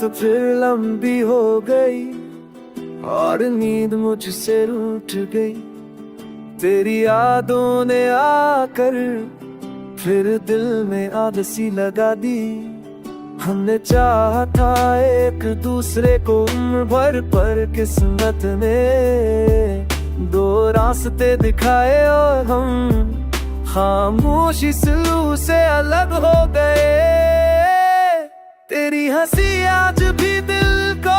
फिर लंबी हो गई और नींद मुझसे रूठ गई। तेरी यादों ने आकर फिर दिल में आग सी लगा दी। हमने चाहा था एक दूसरे को उम्र भर, पर किस्मत ने दो रास्ते दिखाए और हम खामोशी स्लू से अलग हो गए। तेरी हंसी आज भी दिल को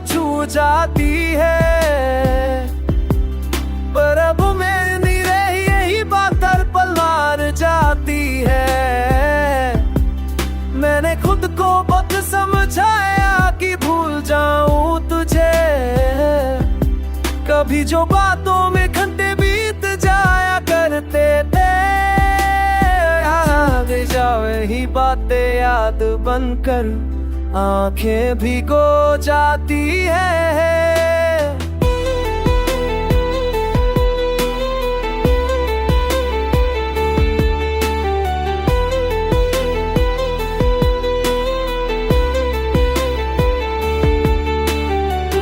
छू जाती है, पर अब मैं नहीं रही यही बात हर पल मार जाती है। मैंने खुद को बहुत समझाया कि भूल जाऊं तुझे, कभी जो बातों में घंटे बीत जाया करते थे। जावे ही बातें याद बनकर आंखें भिगो जाती है।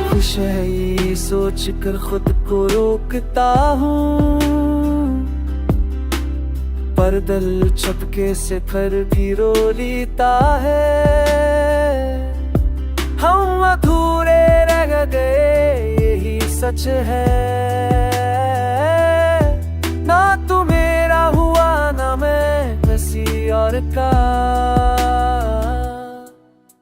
खुश है ये सोच कर खुद को रोकता हूँ, पर दिल चुपके से फिर भी रो लेता है। हम अधूरे रह गए यही सच है, ना तू मेरा हुआ ना मैं किसी और का।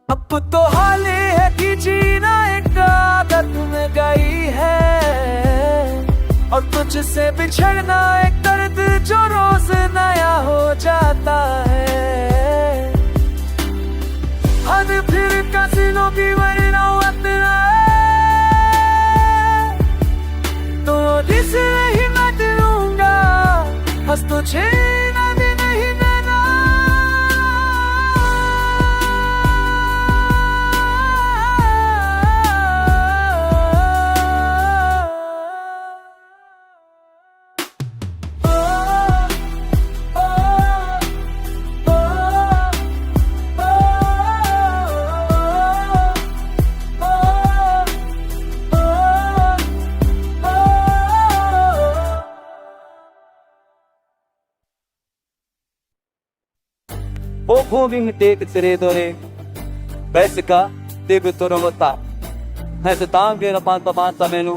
अब तो हाल है कि जीना एक आदत में गई है, और तुझसे बिछड़ना एक दर्द जो रोज नया हो जाता है। हद फिर कसिनों की वरना वतना, तो जिस नहीं मैं दिलूंगा हंस तुझे ना भी नहीं देना। Pokhuwing tek tredore Besika tegu toromota Nasa tangge na pantamanta menu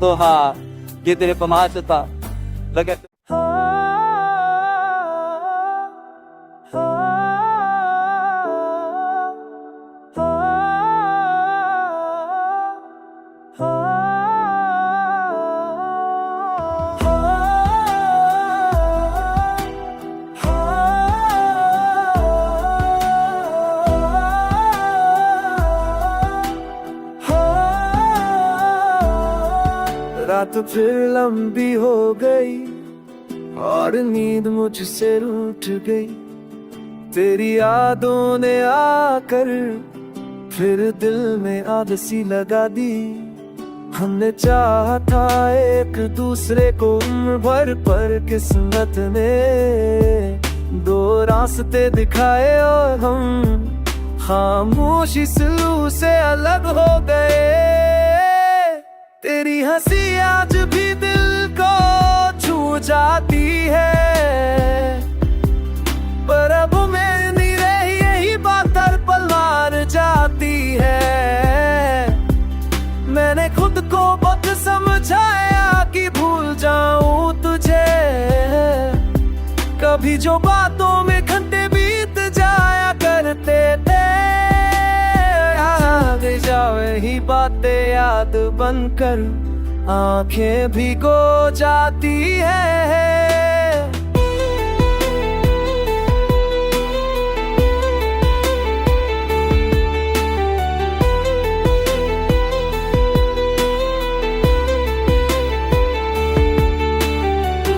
Toha Gitire pamasata Lagat रात फिर लंबी हो गई और नींद मुझसे रूठ गई। तेरी यादों ने आकर फिर दिल में आग सी लगा दी। हमने चाहा था एक दूसरे को उम्र भर, पर किस्मत ने दो रास्ते दिखाए और हम खामोशी स्लू से अलग हो गए। तेरी हंसी आज भी दिल को छू जाती है, पर अब मैं नहीं रही यही बात हर पल मार जाती है। मैंने खुद को बहुत समझाया कि भूल जाऊं तुझे, कभी जो बातों में घंटे बीत जाया करते थे। जावे ही बातें याद बनकर आंखें भिगो जाती है।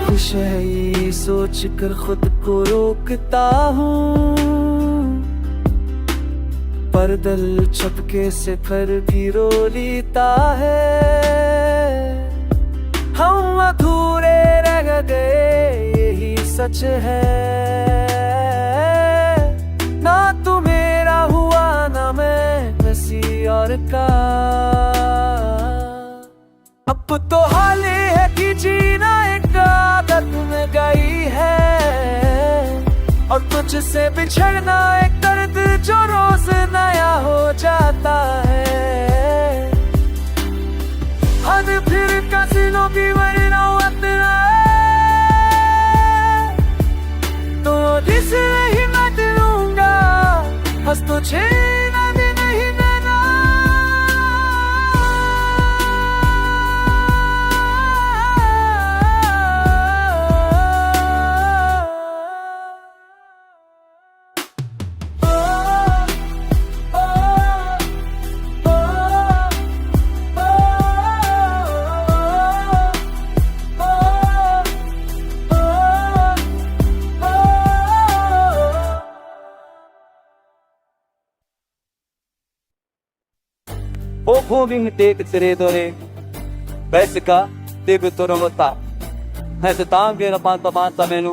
खुश है ये सोच कर खुद को रोकता हूँ, पर दिल चुपके से फिर भी रो लेता है। हम अधूरे रह गए यही सच है, ना तू मेरा हुआ ना मैं और का। अब तो हाल है कि जीना एक आदत में गई है, और तुझसे बिछड़ना एक दर्द जो रोज नया हो जाता है। हद फिर कसिनों की वरना वतना तो जिसे नहीं मैं दिलूंगा, हंस तो छेना भी नहीं देना। O homem tem que ser dore, pesca, teve toromota. Essa também na panta panta menu,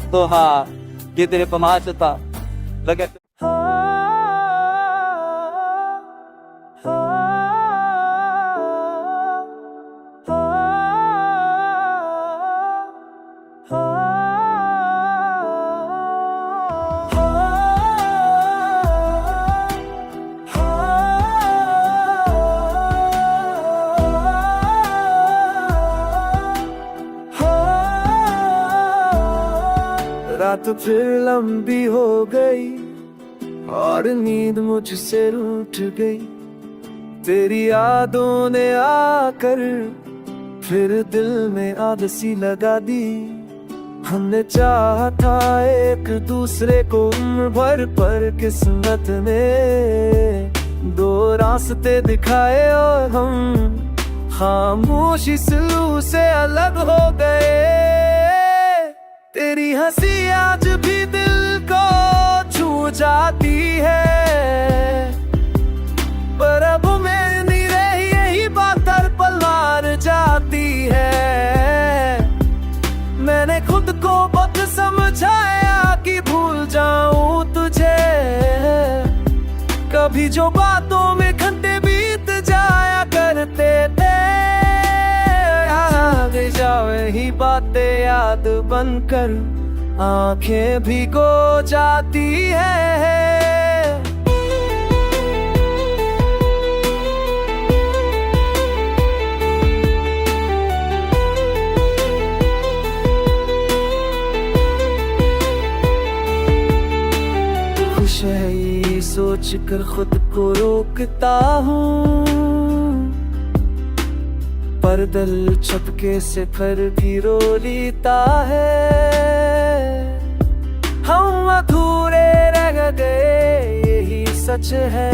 toha, que ter pamachata, lagi. रात फिर लंबी हो गई और नींद मुझसे रूठ गई। तेरी यादों ने आकर फिर दिल में आग सी लगा दी। हमने चाहा था एक दूसरे को उम्र भर, पर किस्मत ने दो रास्ते दिखाए और हम खामोशी सुलू से अलग हो गए। तेरी हंसी आज भी दिल को छू जाती है, पर अब मैं नहीं रही यही बात हर पल मार जाती है। मैंने खुद को वक्त समझाया कि भूल जाऊं तुझे, कभी जो बातों में घंटे बीत जाया करते थे। आगे जाओ ही बातें याद बनकर आंखें भिगो जाती है। खुश है ये सोच कर खुद को रोकता हूँ, पर दिल चुपके से फिर भी रो लेता है। हम अधूरे रह गए यही सच है,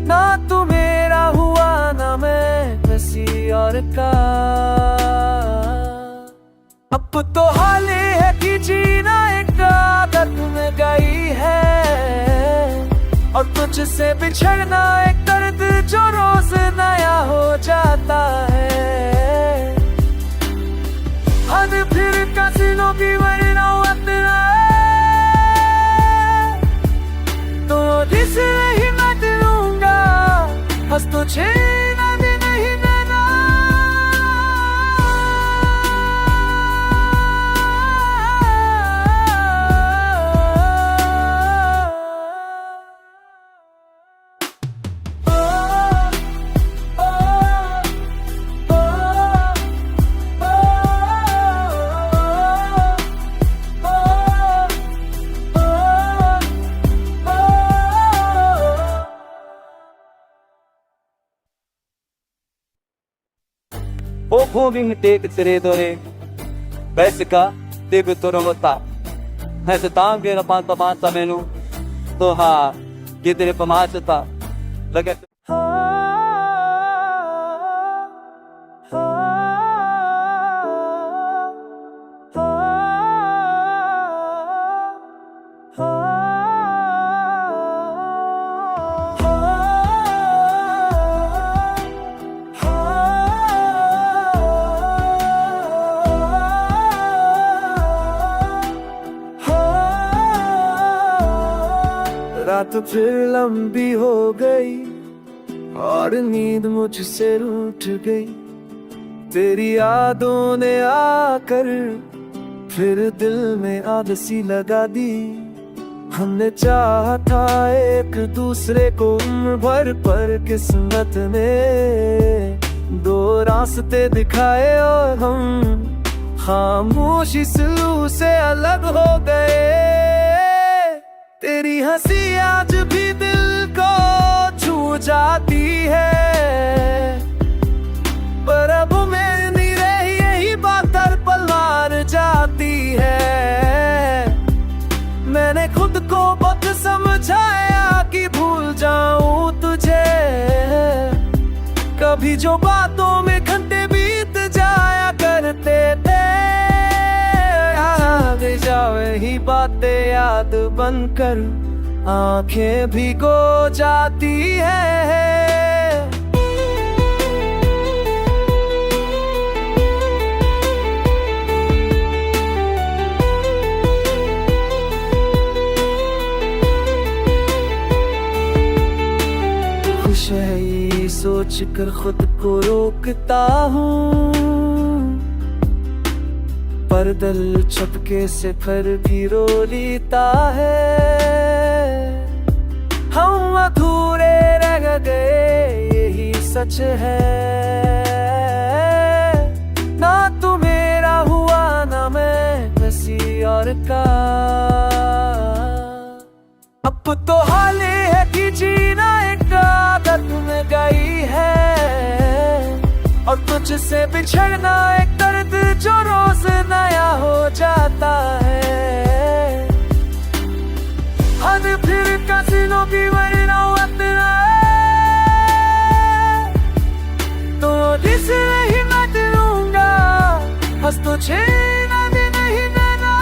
ना तू मेरा हुआ ना मैं किसी और का। अब तो हाल है कि जीना एक आदत में गई है, और तुझसे बिछड़ना एक दर्द जो रोज नया हो जाता है। हद फिर कसिनों की वरना वतना तो जिसे नहीं मैं दिलूंगा, हंस तो छेना भी नहीं देना। O homem tem que ser dore, pesca, teve toromota. Essa também na panta panta menu, toha, que ter pamachata, lagi. रात रात फिर लंबी हो गई और नींद मुझसे रूठ गई। तेरी यादों ने आकर फिर दिल में आग सी लगा दी। हमने चाहा था एक दूसरे को उम्र भर, पर किस्मत ने दो रास्ते दिखाए और हम खामोशी स्लू से अलग हो गए। तेरी हंसी आज भी दिल को छू जाती है, पर अब मैं नहीं रही यही बात हर पल मार जाती है। मैंने खुद को वक्त समझाया कि भूल जाऊं तुझे, कभी जो बातों में घंटे बीत जाया करते थे। आगे जावे ही बातें याद बनकर आंखें भिगो जाती है। खुश है ये सोच कर खुद को रोकता हूँ, पर दिल चुपके से फिर भी रो लेता है। हम अधूरे रह गए यही सच है, ना तू मेरा हुआ ना मैं किसी और का। अब तो हाल है कि जीना एक आदत में गई है, और तुझसे बिछड़ना एक दर्द जो रोज नया हो जाता है। हद फिर कसीनों की वरना वतना, तो जिस नहीं मैं दिलूंगा हंस तुझे ना दे नहीं देना।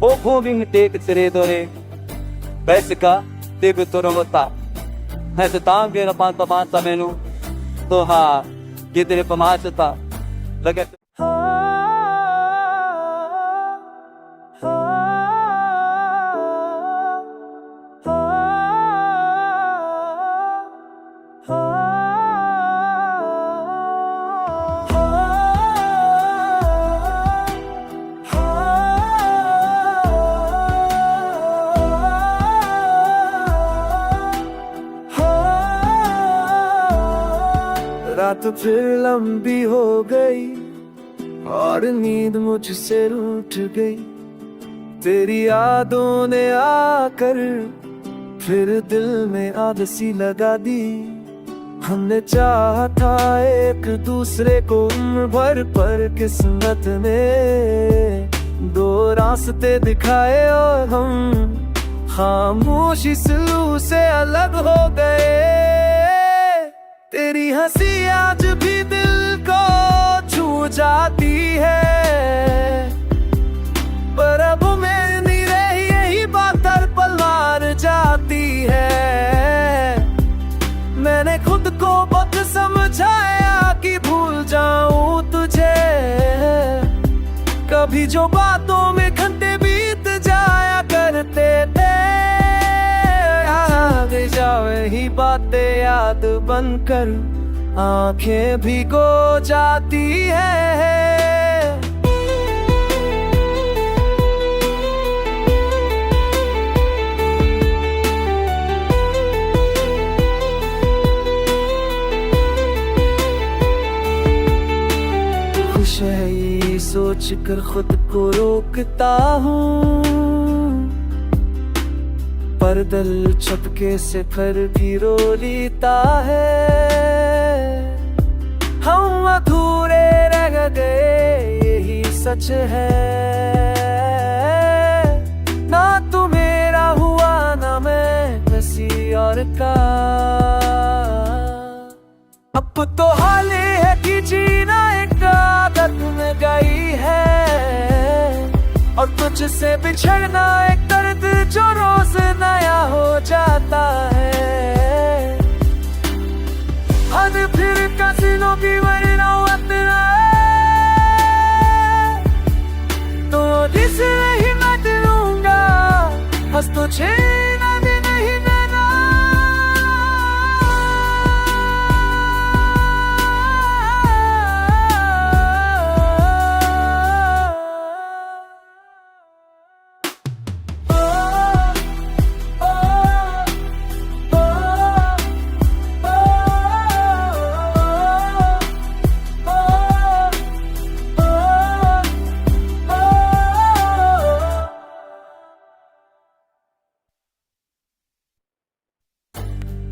Pogubing tekitsiredore Besika Tiguturumota Nasa tangi na pantaman sa menu Tuha Gitiri pamasata Lagat रात फिर लंबी हो गई और नींद मुझसे रूठ गई। तेरी यादों ने आकर फिर दिल में आग सी लगा दी। हमने चाहा था एक दूसरे को उम्र भर, पर किस्मत ने दो रास्ते दिखाए और हम खामोशी स्लू से अलग हो गए। तेरी हंसी आज भी दिल को छू जाती है, पर अब मैं नहीं रही यही बात हर पल मार जाती है। मैंने खुद को वक्त समझाया कि भूल जाऊं तुझे, कभी जो बातों में घंटे बीत जाया करते थे। आगे जावे ही बातें याद बनकर आंखें भिगो जाती है। खुश है ये सोच कर खुद को रोकता हूँ, पर दिल चुपके से फिर भी रो लेता है। हम अधूरे रह गए यही सच है, ना तू मेरा हुआ ना मैं और का। अब तो हाल ही है कि जीना एक आदत में गई है, और तुझसे बिछड़ना एक दर्द जो रोज नया हो जाता है। हद फिर कसीनों की वरना वतना तो जिस नहीं मैं दिलूंगा, हंस तुझे ना भी नहीं देना।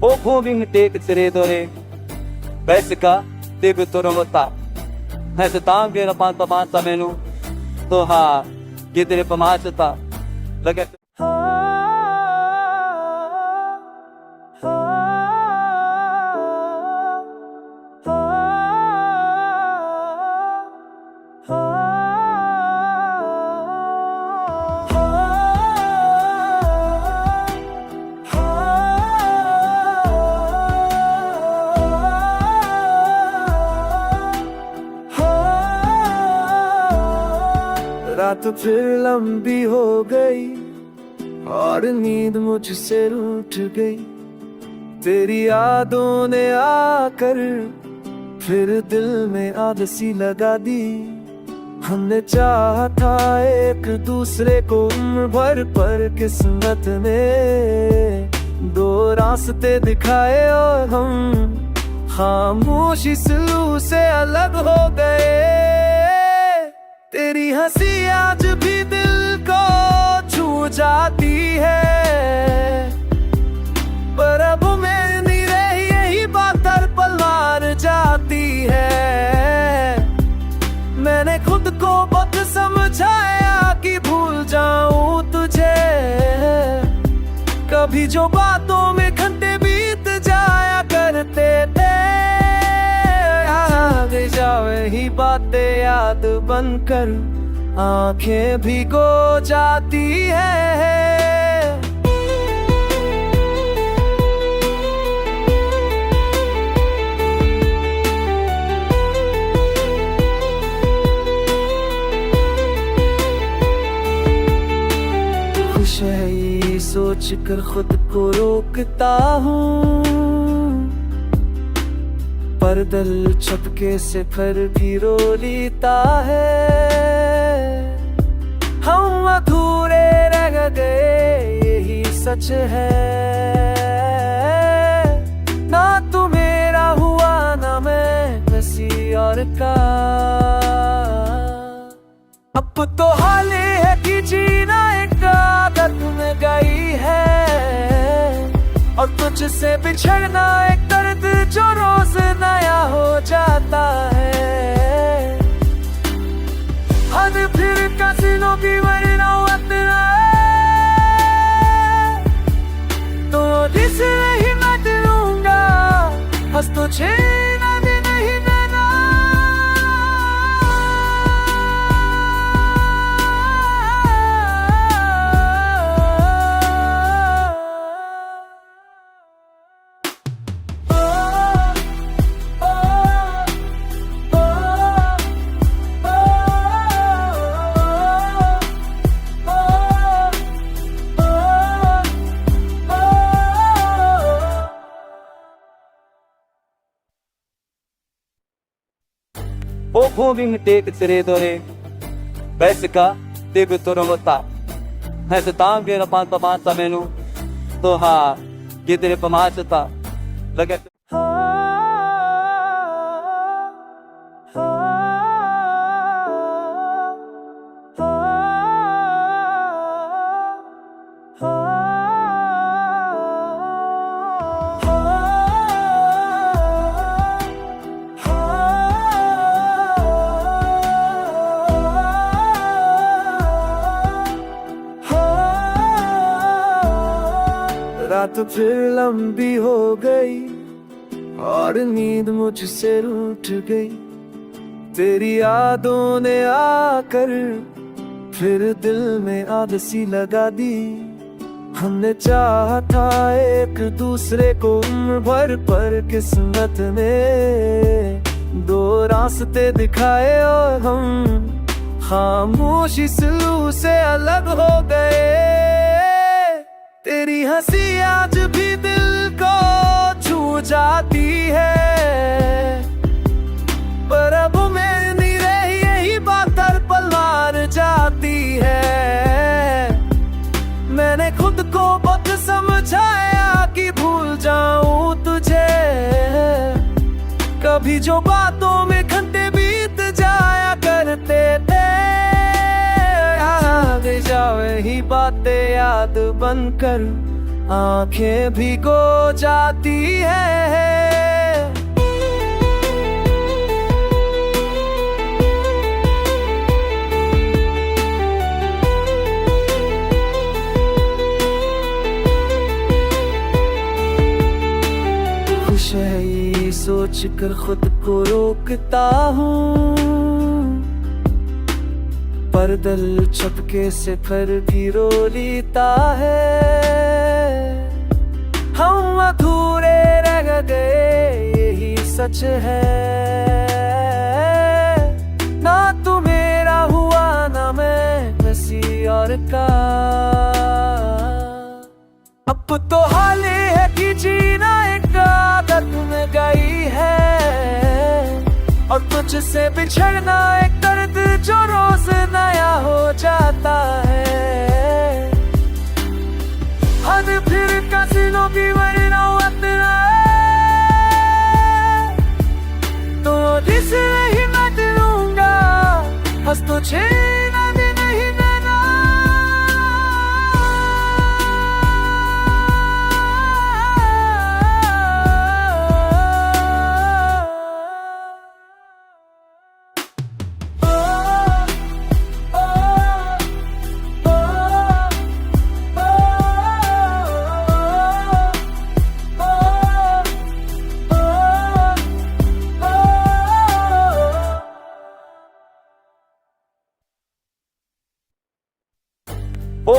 Pokóving tek tredore Besika Tibu Toromota Nessa tangue na pantamansa menu Toha Gidere pamachata Lagat रात फिर लंबी हो गई और नींद मुझसे रूठ गई। तेरी यादों ने आकर फिर दिल में आग सी लगा दी। हमने चाहा था एक दूसरे को उम्र भर, पर किस्मत ने दो रास्ते दिखाए और हम खामोशी स्लू से अलग हो गए। तेरी हंसी आज भी दिल को छू जाती है, पर अब मैं नहीं रही यही बात हर पल मार जाती है। मैंने खुद को बहुत समझाया कि भूल जाऊं तुझे, कभी जो बातों में घंटे बीत जाया करते थे। आगे जावे ही बातें याद बनकर आंखें भिगो जाती है। खुश है ये सोच कर खुद को रोकता हूँ, पर दिल चुपके से फिर भी रो लेता है। हम अधूरे रह गए यही सच है, ना तू मेरा हुआ ना मैं किसी और का। अब तो हाल ही है कि जीना एक आदत में गई है, और तुझसे बिछड़ना एक दर्द जो रोज नया हो जाता है। हद फिर कसीनों की वरना वतना तो जिस नहीं मैं दिलूंगा, हंस तुझे ना भी नहीं देना। Pokóving tek tredore Besika Tibu Toromota Nessa tangue na pantamansa menu Toha Gidere pamachata Lagat रात रात फिर लंबी हो गई और नींद मुझसे रूठ गई। तेरी यादों ने आकर फिर दिल में आग सी लगा दी। हमने चाहा था एक दूसरे को उम्र भर, पर किस्मत ने दो रास्ते दिखाए और हम खामोशी सुलू से अलग हो गए। तेरी हंसी आज भी दिल को छू जाती है, पर अब मैं नहीं रही यही बात हर पल मार जाती है। मैंने खुद को बहुत समझाया कि भूल जाऊं तुझे, कभी जो बातों में घंटे बीत जाया करते थे। याद जावे ही बातें याद बनकर आंखें भिगो जाती है। खुश है ये सोच कर खुद को रोकता हूँ, पर दिल चुपके से फिर भी रो लेता है। हम अधूरे रह गए यही सच है, ना तू मेरा हुआ ना मैं किसी और का। अब तो हाल ये है कि जीना एक आदत में गई है, और तुझसे बिछड़ना एक दर्द जो रोज नया हो जाता है। हद फिर कसिनों की वरना वतना तो दिस नहीं मैं दिलूंगा, हंस तो छेना भी नहीं देना।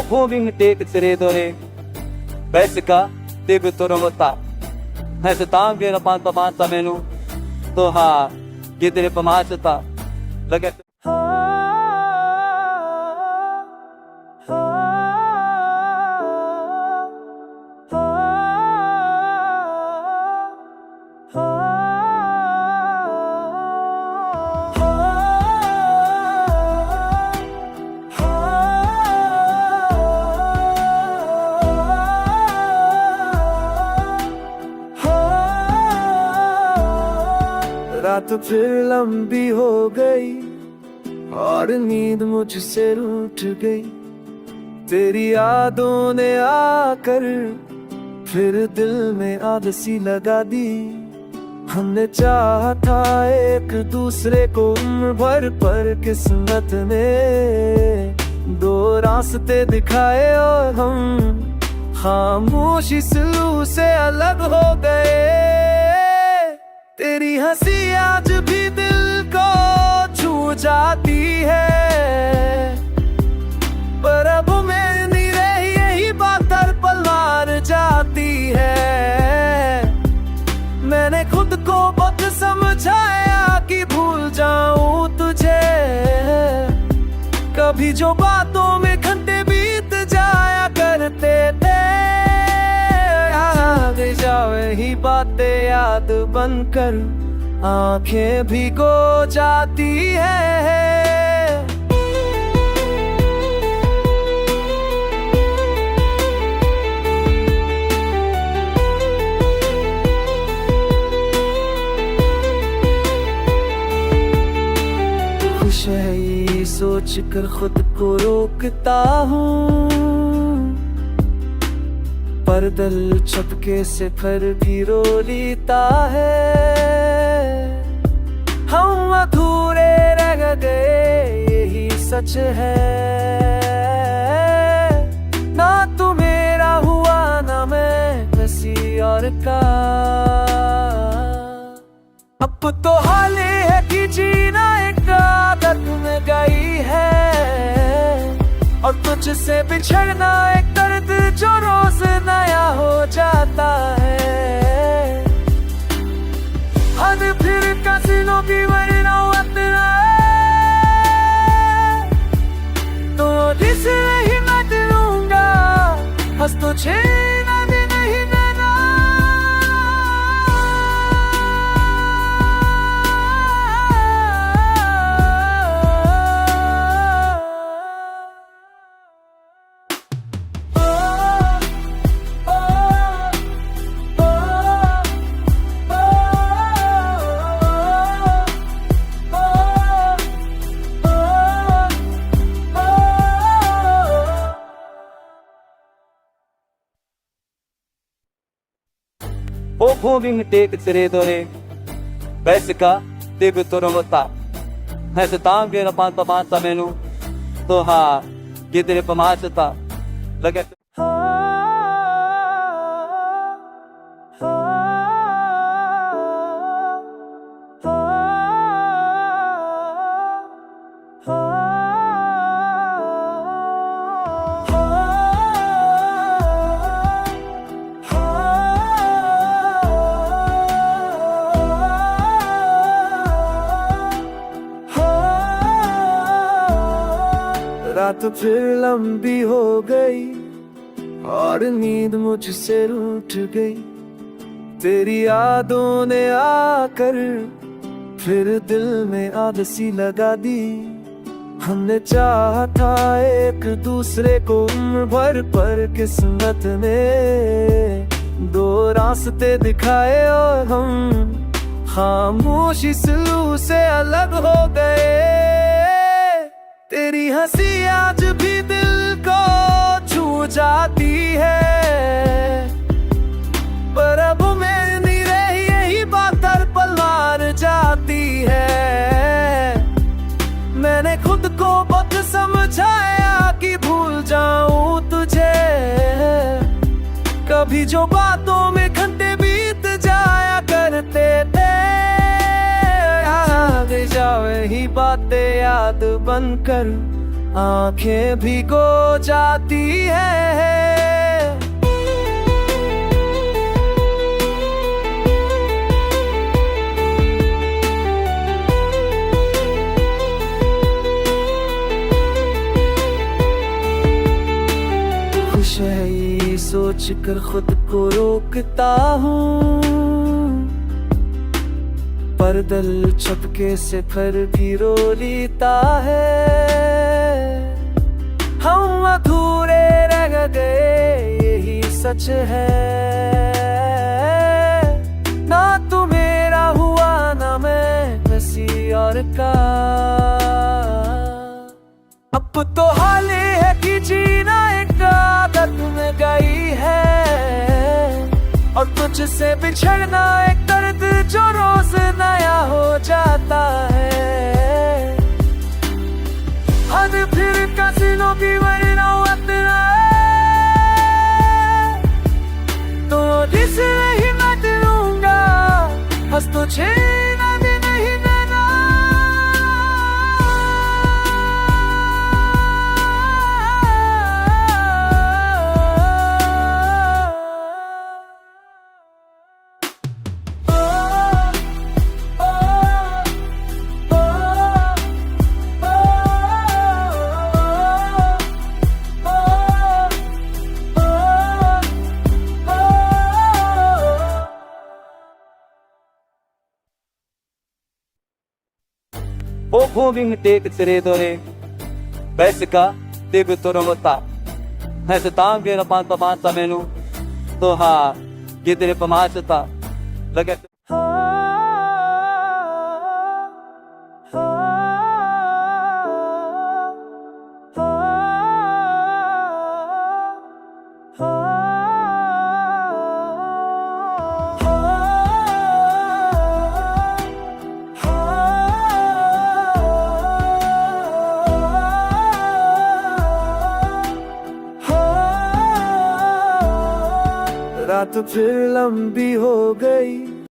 Pogwing tek tredore Besika Tibu Toromota Nasa tangi na pantamanta menu Toha Gitiri pamasata Lagat रात फिर लंबी हो गई और नींद मुझसे रूठ गई। तेरी यादों ने आकर फिर दिल में आग सी लगा दी। हमने चाहा था एक दूसरे को उम्र भर, पर किस्मत ने दो रास्ते दिखाए और हम खामोशी सुलू से अलग हो गए। तेरी हंसी आज भी दिल को छू जाती है, पर अब मैं नहीं रही यही बात हर पल मार जाती है। मैंने खुद को बहुत समझाया कि भूल जाऊं तुझे, कभी जो बातों में घंटे बीत जाया करते थे। याद जावे ही बातें याद बनकर आंखें भिगो जाती है। खुश है ये सोच कर खुद को रोकता हूँ, पर दिल चुपके से फिर भी रो लेता है। हम अधूरे रह गए यही सच है, ना तू मेरा हुआ ना मैं और का। अब तो हाल ये है कि जीना एक आदत में गई है, और तुझसे बिछड़ना एक दर्द जो रोज नया हो जाता है। हद फिर कसिनों की वरना तो जिसे नहीं मैं दिलूंगा, हंस तो छेना भी नहीं देना। Pågående teketsiredore, Bessica, Debutorota. Nessa tangue na pantamata menu, Toha, Gidere Pamachata, Lagat. रात फिर लंबी हो गई और नींद मुझसे रूठ गई। तेरी यादों ने आकर फिर दिल में आग सी लगा दी। हमने चाहा था एक दूसरे को उम्र भर, पर किस्मत ने दो रास्ते दिखाए और हम खामोशी स्लू से अलग हो गए। तेरी हंसी आज भी दिल को छू जाती है, पर अब मैं नहीं रही यही बात हर पल मार जाती है। मैंने खुद को वक्त समझाया कि भूल जाऊं तुझे, कभी जो बातों में घंटे बीत जाया करते थे। आगे जावे ही बातें याद बनकर आंखें भिगो जाती है। खुश है ये सोच कर खुद को रोकता हूँ, पर दिल चुपके से फिर भी रो लेता है। हम अधूरे रह गए यही सच है, ना तू मेरा हुआ ना मैं किसी और का। अब तो हाल ये है कि जीना एक आदत में गई है, और तुझसे बिछड़ना एक दर्द जो रोज नया हो जाता है। हद फिर कसिनों की वरना तो जिसे नहीं मैं दिलूंगा, हंस तो छेना भी नहीं देना। Pågående teketsiredore, Bessica, Debutorota. Nessa tangue na pantamata menu, Toha, Gidere Pamachata, Lagat. रात फिर लंबी हो गई,